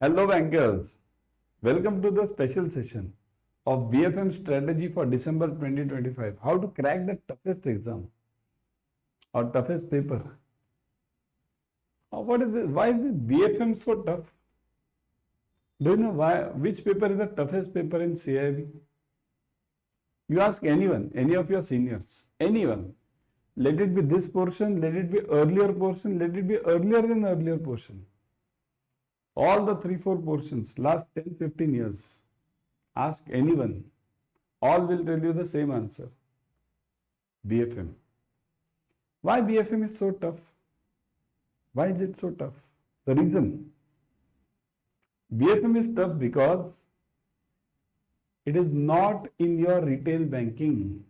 Hello bankers, welcome to the special session of BFM strategy for December 2025. How to crack the toughest exam or toughest paper. What is this? Why is this BFM so tough? Do you know which paper is the toughest paper in CIB? You ask anyone, any of your seniors, anyone. Let it be this portion, let it be earlier portion, let it be earlier than earlier portion. All the 3-4 portions, last 10-15 years, ask anyone, all will tell you the same answer. BFM. Why BFM is so tough? Why is it so tough? The reason. BFM is tough because it is not in your retail banking.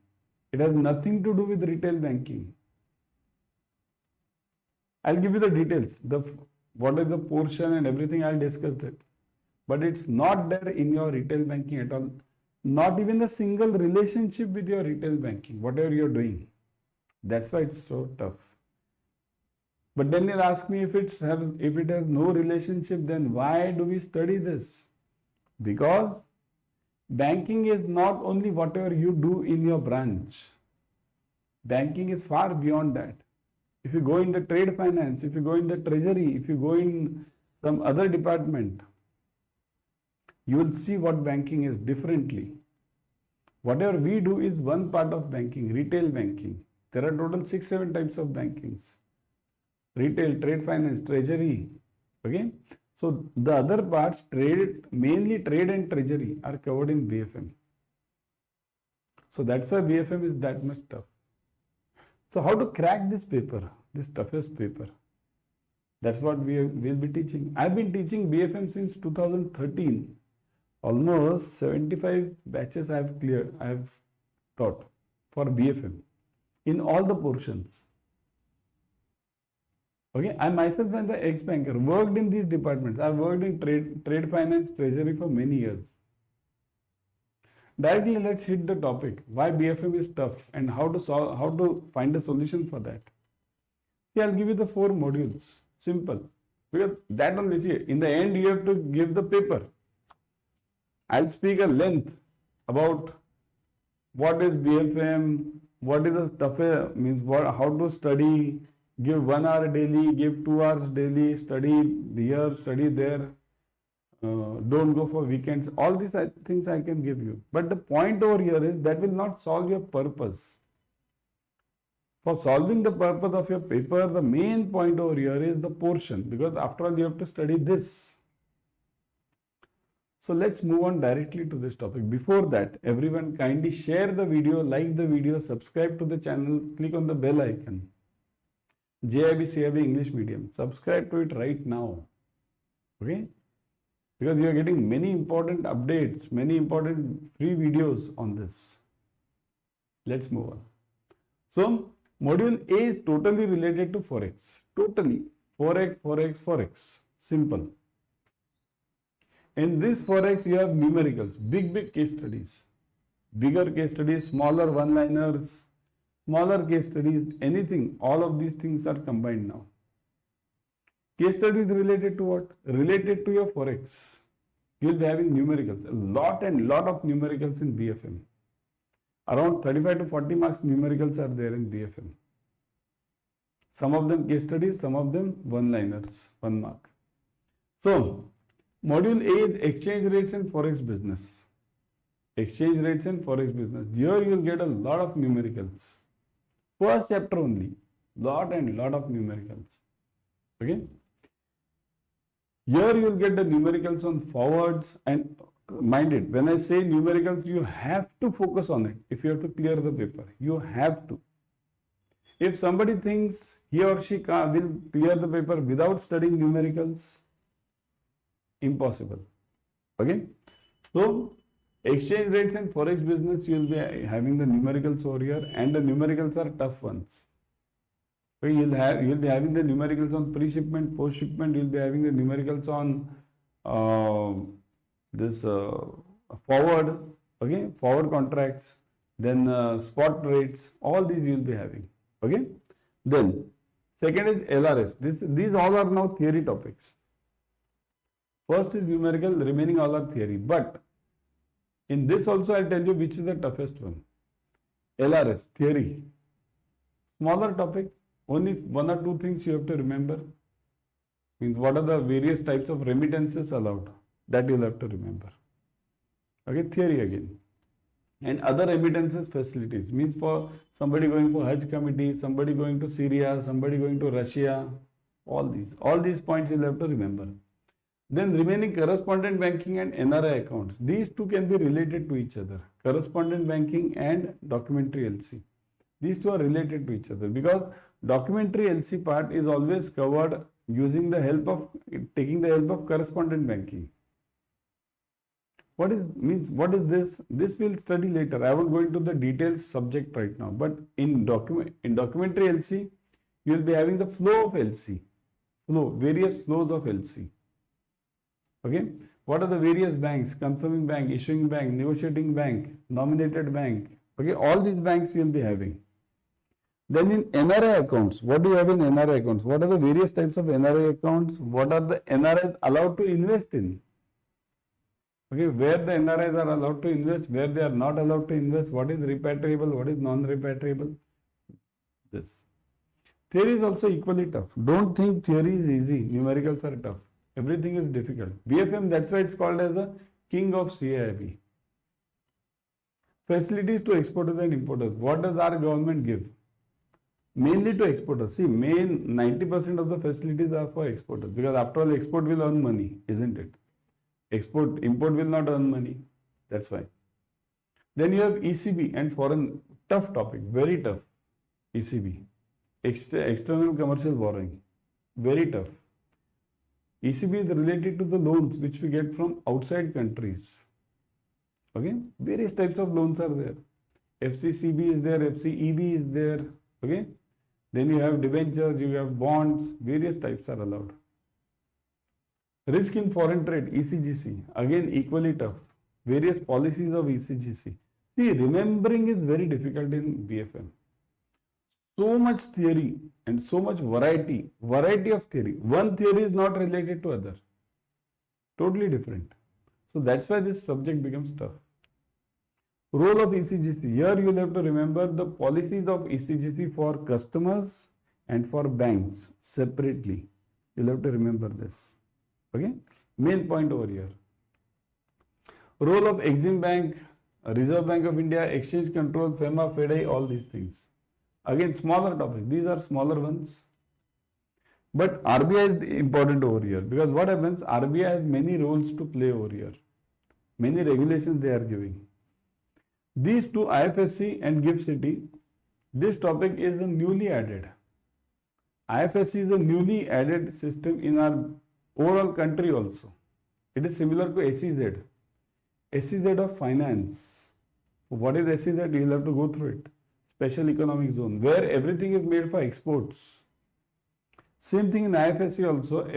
It has nothing to do with retail banking. I'll give you the details. What is the portion and everything, I'll discuss that. But it's not there in your retail banking at all. Not even a single relationship with your retail banking, whatever you're doing. That's why it's so tough. But then you'll ask me if it has no relationship, then why do we study this? Because banking is not only whatever you do in your branch. Banking is far beyond that. If you go in the trade finance, if you go in the treasury, if you go in some other department, you will see what banking is differently. Whatever we do is one part of banking, retail banking. There are total 6-7 types of bankings. Retail, trade finance, treasury. Okay. So the other parts, mainly trade and treasury, are covered in BFM. So that's why BFM is that much tough. So how to crack this paper, this toughest paper? That's what we will be teaching. I've been teaching BFM since 2013. Almost 75 batches I have taught for BFM in all the portions. Okay, I myself am the ex-banker, worked in these departments. I've worked in trade finance, treasury for many years. Directly, let's hit the topic. Why BFM is tough and how to find a solution for that. See, I'll give you the 4 modules. Simple. Because that only, see, in the end, you have to give the paper. I'll speak at length about what is BFM, what is the tough, means what, how to study, give 1 hour daily, give 2 hours daily, study here, study there. Don't go for weekends. All these things I can give you. But the point over here is that will not solve your purpose. For solving the purpose of your paper, the main point over here is the portion, because after all you have to study this. So let's move on directly to this topic. Before that, everyone kindly share the video, like the video, subscribe to the channel, click on the bell icon. JAIIB CAIIB English Medium. Subscribe to it right now. Okay? Because you are getting many important updates, many important free videos on this. Let's move on. So, module A is totally related to Forex. Totally. Forex. Simple. In this Forex, you have numericals, big case studies. Bigger case studies, smaller one-liners, smaller case studies, anything. All of these things are combined now. Case studies related to what? Related to your Forex. You will be having numericals. A lot of numericals in BFM. Around 35 to 40 marks numericals are there in BFM. Some of them case studies, some of them one-liners, 1 mark. So, module A is exchange rates and Forex business. Exchange rates and Forex business. Here you will get a lot of numericals. First chapter only. Lot of numericals. Okay. Here you will get the numericals on forwards, and mind it, when I say numericals, you have to focus on it. If you have to clear the paper, you have to. If somebody thinks he or she will clear the paper without studying numericals, impossible. Okay. So, exchange rates and Forex business, you will be having the numericals over here, and the numericals are tough ones. You'll be having the numericals on pre-shipment, post-shipment. You'll be having the numericals on forward, okay, forward contracts, then spot rates. All these you'll be having, okay. Then second is LRS. These all are now theory topics. First is numerical, remaining all are theory. But in this also I'll tell you which is the toughest one. LRS, theory. Smaller topic, only one or two things you have to remember. Means what are the various types of remittances allowed? That you'll have to remember. Okay, theory again. And other remittances facilities. Means for somebody going for Hajj committee, somebody going to Syria, somebody going to Russia, all these points you'll have to remember. Then remaining correspondent banking and NRI accounts. These two can be related to each other. Correspondent banking and documentary LC. These two are related to each other because documentary LC part is always covered using the help of, taking the help of correspondent banking. What is this? This we'll study later. I won't go into the details subject right now. But in documentary LC, you will be having the flow of LC. Various flows of LC. Okay. What are the various banks? Confirming bank, issuing bank, negotiating bank, nominated bank. Okay. All these banks you will be having. Then in NRI accounts, what do you have in NRI accounts? What are the various types of NRI accounts? What are the NRIs allowed to invest in? Okay, where the NRIs are allowed to invest, where they are not allowed to invest, what is repatriable, what is non-repatriable. This. Theory is also equally tough. Don't think theory is easy. Numericals are tough. Everything is difficult. BFM, that's why it's called as the king of CAIB. Facilities to exporters and importers. What does our government give? Mainly to exporters. See, main 90% of the facilities are for exporters because after all, export will earn money, isn't it? Import will not earn money. That's why. Then you have ECB and foreign, tough topic, very tough. ECB, external commercial borrowing, very tough. ECB is related to the loans which we get from outside countries. Okay, various types of loans are there. FCCB is there, FCEB is there. Okay, then you have debentures, you have bonds, various types are allowed. Risk in foreign trade, ECGC, again equally tough. Various policies of ECGC. See, remembering is very difficult in BFM. So much theory and so much variety of theory. One theory is not related to other. Totally different. So that's why this subject becomes tough. Role of ECGC. Here you will have to remember the policies of ECGC for customers and for banks separately. You will have to remember this. Okay, main point over here. Role of Exim Bank, Reserve Bank of India, Exchange Control, FEMA, FEDI, all these things. Again, smaller topics. These are smaller ones. But RBI is important over here because what happens? RBI has many roles to play over here. Many regulations they are giving. These two, IFSC and GIFT City, this topic is the newly added. IFSC is a newly added system in our overall country also. It is similar to SEZ. SEZ of finance. What is SEZ? You will have to go through it. Special economic zone, where everything is made for exports. Same thing in IFSC also.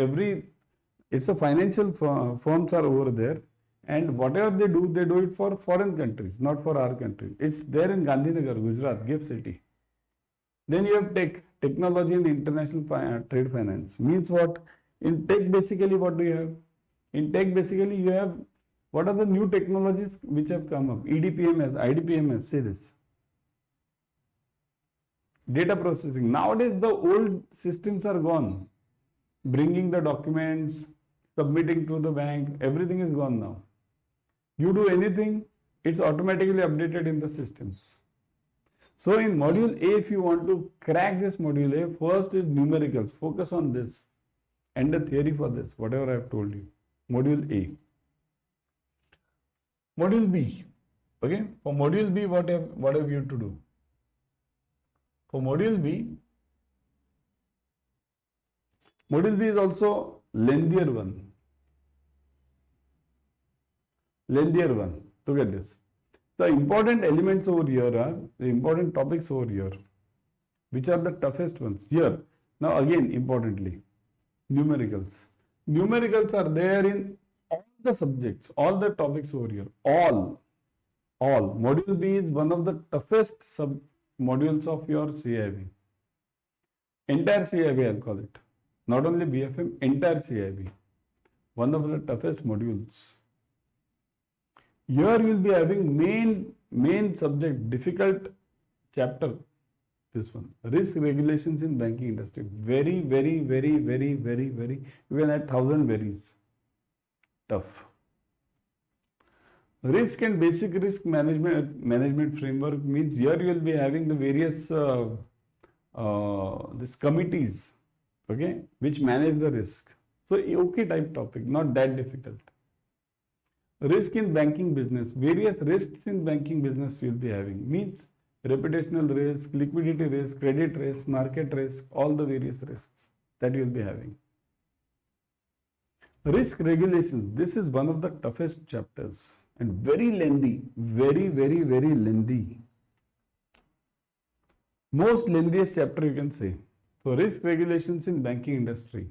It's a financial firms are over there, and whatever they do it for foreign countries, not for our country. It's there in Gandhinagar, Gujarat, GIFT City. Then you have technology and international trade finance. Means what? In tech, basically, what do you have? In tech, basically, you have what are the new technologies which have come up? EDPMS, IDPMS, say this. Data processing. Nowadays, the old systems are gone. Bringing the documents, submitting to the bank, everything is gone now. You do anything, it's automatically updated in the systems. So in module A, if you want to crack this module A, first is numericals. Focus on this and the theory for this, whatever I have told you. Module A. Module B. Okay. For module B, what have you to do? For module B is also lengthier one. Look at this. The important elements over here are the important topics over here, which are the toughest ones. Here, now again, importantly, numericals. Numericals are there in all the subjects, all the topics over here. All. Module B is one of the toughest sub modules of your CIB. Entire CIB, I'll call it. Not only BFM, entire CIB. one of the toughest modules. Here you will be having main subject, difficult chapter. This one, risk regulations in banking industry. Very, very, very, very, very, very. You can add 1,000 varies. Tough. Risk and basic risk management framework means here you will be having the various these committees, okay, which manage the risk. So okay type topic, not that difficult. Risk in banking business, various risks in banking business you will be having, means reputational risk, liquidity risk, credit risk, market risk, all the various risks that you will be having. Risk regulations, this is one of the toughest chapters and very lengthy, very, very, very lengthy. Most lengthiest chapter you can say. So risk regulations in banking industry,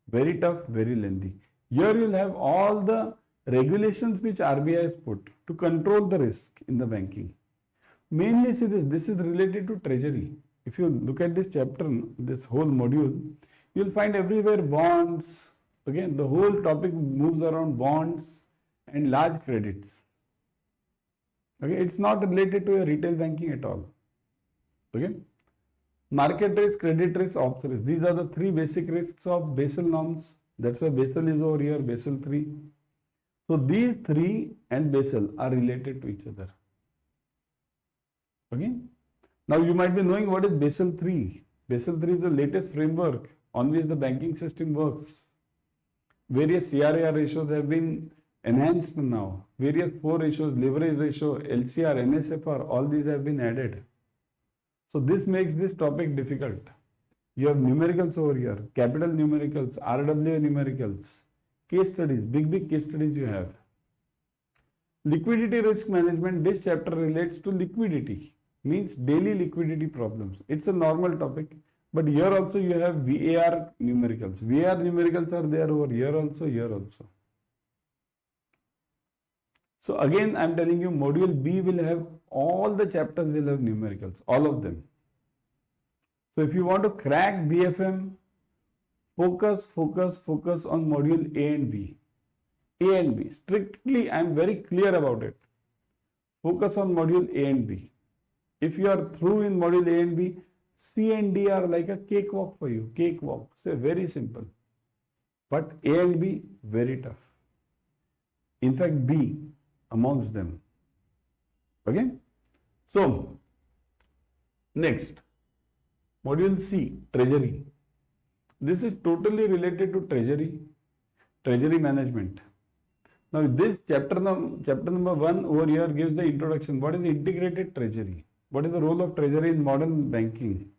very tough, very lengthy. Here you will have all the regulations which RBI has put to control the risk in the banking. Mainly see this is related to treasury. If you look at this chapter, this whole module, you will find everywhere bonds. Again, the whole topic moves around bonds and large credits. Okay, it's not related to your retail banking at all. Okay, market risk, credit risk, ops risk. These are the three basic risks of Basel norms. That's why Basel is over here, Basel 3. So these three and Basel are related to each other. Okay. Now you might be knowing what is Basel 3. Basel 3 is the latest framework on which the banking system works. Various CRAR ratios have been enhanced now. Various 4 ratios, leverage ratio, LCR, NSFR, all these have been added. So this makes this topic difficult. You have numericals over here, capital numericals, RWA numericals, case studies, big case studies you have. Liquidity risk management, this chapter relates to liquidity, means daily liquidity problems. It's a normal topic, but here also you have VAR numericals. VAR numericals are there over here also, here also. So again, I am telling you, module B will have all the chapters will have numericals, all of them. So if you want to crack BFM, focus on module A and B. A and B. Strictly, I am very clear about it. Focus on module A and B. If you are through in module A and B, C and D are like a cakewalk for you. Cakewalk. So very simple. But A and B, very tough. In fact, B amongst them. Okay? So, next. Module C, Treasury. This is totally related to treasury management. Now this chapter number 1 over here gives the introduction. What is integrated treasury? What is the role of treasury in modern banking?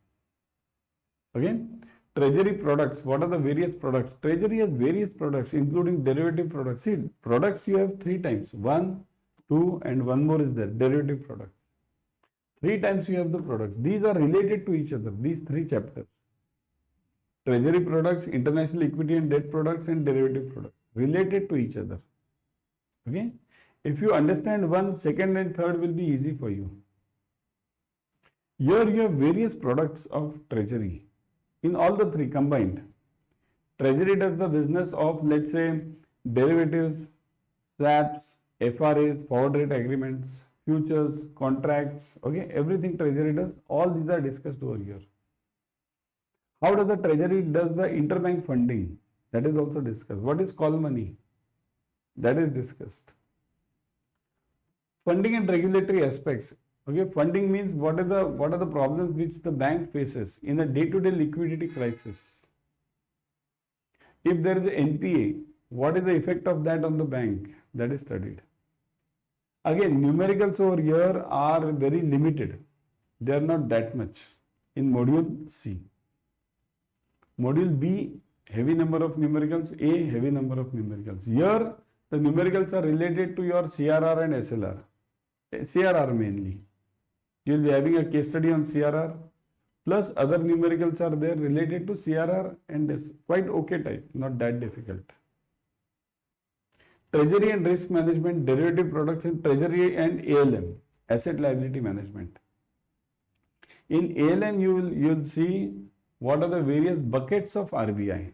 Again, treasury products. What are the various products? Treasury has various products including derivative products. See, products you have 3 times. 1, 2 and one more is there, derivative products. 3 times you have the products. These are related to each other, these 3 chapters. Treasury products, international equity and debt products and derivative products related to each other. Okay. If you understand one, second and third will be easy for you. Here you have various products of treasury in all the 3 combined. Treasury does the business of, let's say, derivatives, swaps, FRAs, forward rate agreements, futures, contracts, okay, everything treasury does, all these are discussed over here. How does the treasury does the interbank funding? That is also discussed. What is call money? That is discussed. Funding and regulatory aspects. Okay, funding means what are the problems which the bank faces in a day-to-day liquidity crisis. If there is an NPA, what is the effect of that on the bank? That is studied. Again, numericals over here are very limited. They are not that much in module C. Module B, heavy number of numericals. A, heavy number of numericals. Here, the numericals are related to your CRR and SLR. CRR mainly. You will be having a case study on CRR. Plus other numericals are there related to CRR and S. Quite okay type, not that difficult. Treasury and risk management, derivative products and treasury and ALM, asset liability management. In ALM, you will see what are the various buckets of RBI.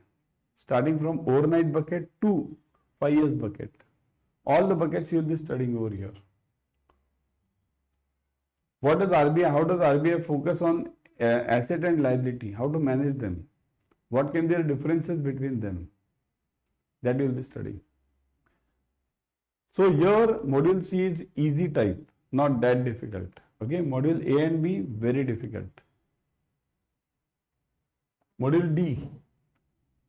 starting from overnight bucket to 5 years bucket. All the buckets you will be studying over here. What does RBI, how does RBI focus on asset and liability? How to manage them? What can be the differences between them? That you will be studying. So your module C is easy type, not that difficult. Okay, module A and B, very difficult. Module D,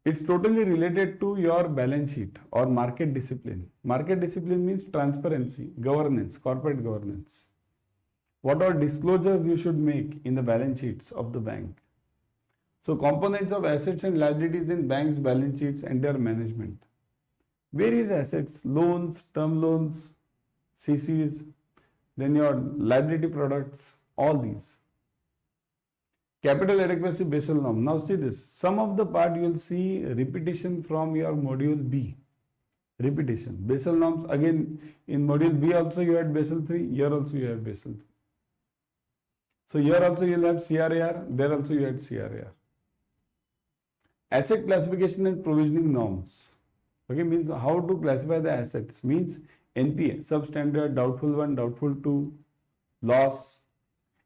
it's totally related to your balance sheet or market discipline. Market discipline means transparency, governance, corporate governance. What are disclosures you should make in the balance sheets of the bank? So components of assets and liabilities in bank's balance sheets and their management. Various assets, loans, term loans, CCs, then your liability products, all these. Capital adequacy Basel norm. Now see this. Some of the part you will see repetition from your module B. Repetition. Basel norms again in module B also you had Basel 3. Here also you have Basel 3. So here also you will have CRAR. There also you had CRAR. Asset classification and provisioning norms. Okay, means how to classify the assets. Means NPA, substandard, doubtful 1, doubtful 2, loss,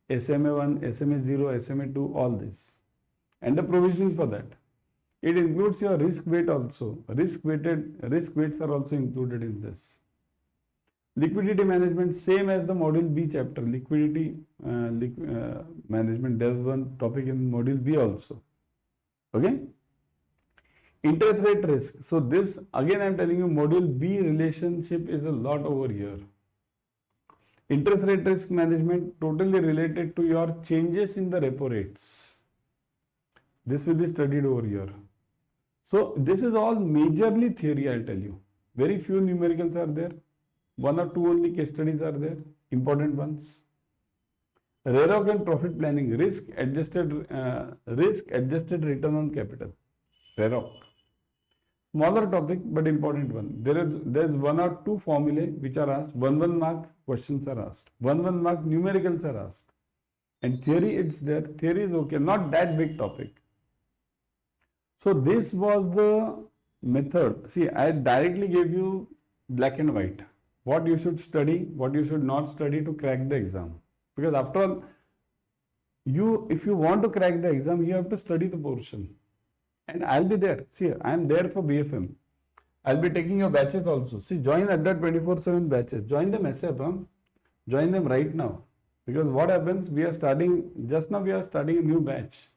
SMA 1, SMA 0, SMA 2, all this. And the provisioning for that. It includes your risk weight also. Risk weights are also included in this. Liquidity management, same as the module B chapter. Liquidity management, there's one topic in module B also. Okay. Interest rate risk. So this again I am telling you module B relationship is a lot over here. Interest rate risk management totally related to your changes in the repo rates. This will be studied over here. So this is all majorly theory, I'll tell you. Very few numericals are there. 1 or 2 only case studies are there. Important ones. RAROC and profit planning, risk adjusted return on capital. RAROC. Smaller topic but important one. There's 1 or 2 formulae which are asked. 1 mark questions are asked. 1 mark numericals are asked. And theory it's there. Theory is okay. Not that big topic. So this was the method. See, I directly gave you black and white. What you should study, what you should not study to crack the exam. Because after all, if you want to crack the exam, you have to study the portion. And I'll be there. See, I am there for BFM. I'll be taking your batches also. See, join at that 24/7 batches. Join them ASAP. Join them right now. Because what happens, we are starting a new batch.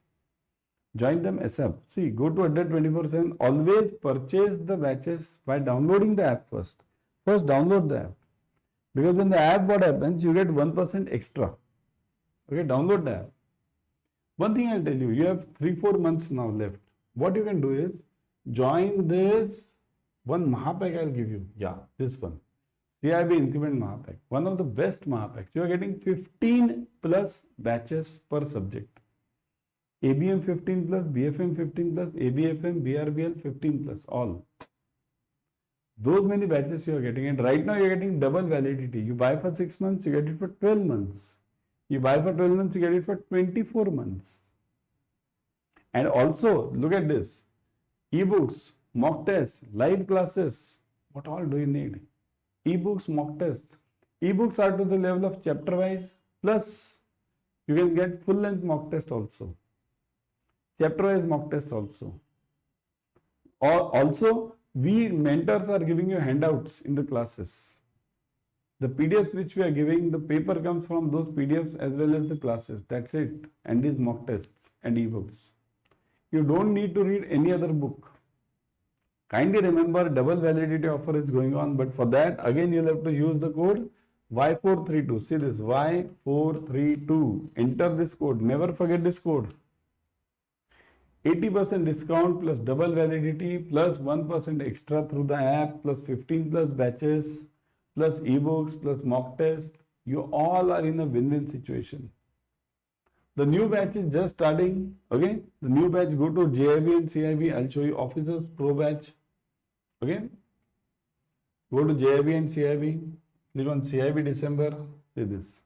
Join them ASAP. See, go to at that 24/7. Always purchase the batches by downloading the app first. First download the app. Because in the app what happens, you get 1% extra. Okay, download the app. One thing I'll tell you, you have 3-4 months now left. What you can do is join this one Mahapack I'll give you. Yeah, this one. JAIIB Increment Mahapack. One of the best Mahapacks. You are getting 15 plus batches per subject. ABM 15 plus, BFM 15 plus, ABFM, BRBL 15 plus, all. Those many batches you are getting. And right now you are getting double validity. You buy for 6 months, you get it for 12 months. You buy for 12 months, you get it for 24 months. And also, look at this. Ebooks, mock tests, live classes. What all do you need? Ebooks, mock tests. Ebooks are to the level of chapter wise. Plus, you can get full length mock test also. Chapter wise mock test also. Or also, we mentors are giving you handouts in the classes. The PDFs which we are giving, the paper comes from those PDFs as well as the classes. That's it. And these mock tests and ebooks. You don't need to read any other book. Kindly remember, double validity offer is going on, but for that again you'll have to use the code Y432. See this, Y432. Enter this code. Never forget this code. 80% discount plus double validity plus 1% extra through the app plus 15 plus batches plus ebooks plus mock test. You all are in a win-win situation. The new batch is just starting. Okay, the new batch, go to JAIIB and CIB. I'll show you Officers Pro batch. Okay, go to JAIIB and CIB. Click on CIB December. See this.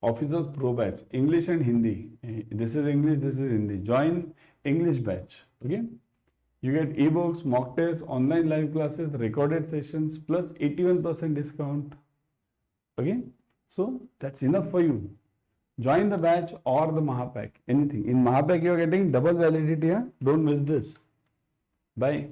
Officers Pro batch, English and Hindi. This is English, this is Hindi. Join English batch. Okay. You get ebooks, mock tests, online live classes, recorded sessions, plus 81% discount. Okay. So that's enough for you. Join the batch or the Mahapack. Anything. In Mahapack you are getting double validity. Don't miss this. Bye.